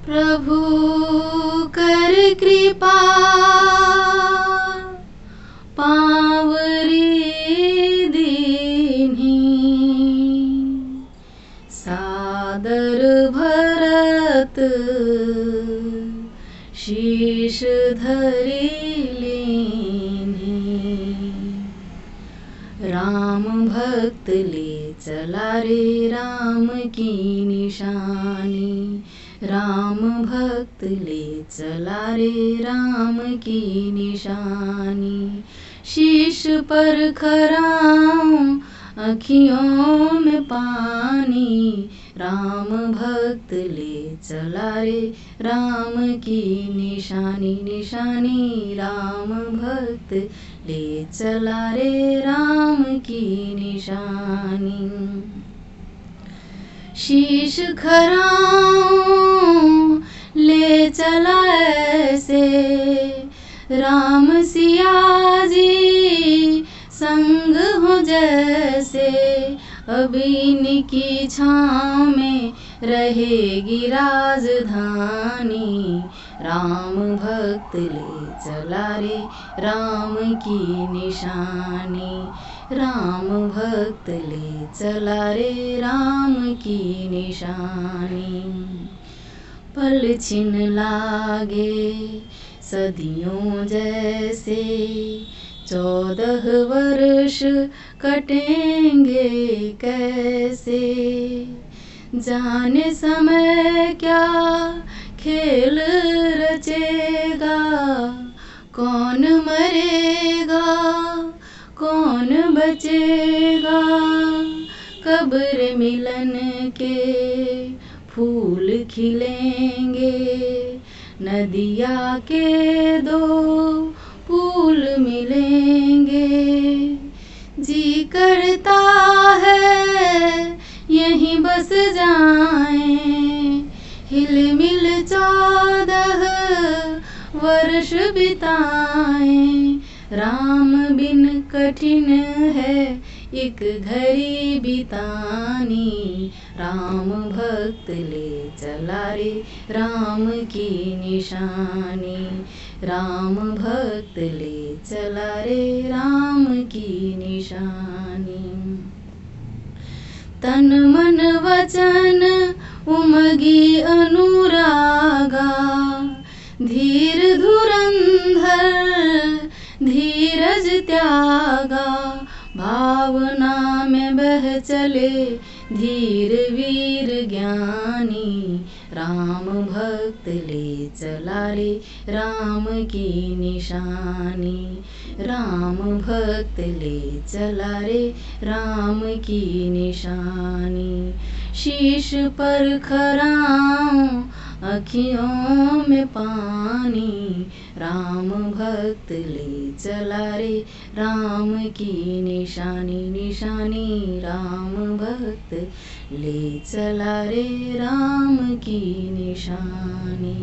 प्रभु कर कृपा पावरी दीन्ही, सादर भरत शीश धरि लीन्ही। राम भक्त ले चला रे राम की निशानी, राम भक्त ले चला रे राम की निशानी। शीश पर खराऊं अखियों में पानी, राम भक्त ले चला रे राम की निशानी निशानी। राम भक्त ले चला रे राम की निशानी। शीश खराऊं ले चला ऐसे राम सिया जी संग हो जैसे, अभी इनकी छाँव में रहेगी राजधानी। राम भक्त ले चला रे राम की निशानी, राम भक्त ले चला रे राम की निशानी। पल छिन लागे सदियों जैसे, 14 वर्ष कटेंगे कैसे। जाने समय क्या खेल रचेगा, कौन मरेगा कौन बचेगा। कब्र मिलन के फूल खिलेंगे, नदिया के 2 फूल मिलेंगे। जी करता है यहीं बस जाएं, हिल मिल 14 वर्ष बिताएं। राम बिन कठिन है एक घड़ी बितानी, राम भक्त ले चला रे राम की निशानी, राम भक्त ले चला रे राम की निशानी। तन मन वचन उमगी अनुरागा, धीर धुरंधर धीरज त्यागा। भावना में बह चले धीर वीर ज्ञानी, राम भक्त ले चला रे राम की निशानी, राम भक्त ले चला रे राम की निशानी। शीश पर खराऊं अखियों में पानी, राम भक्त ले चला रे राम की निशानी निशानी। राम भक्त ले चला रे राम की निशानी।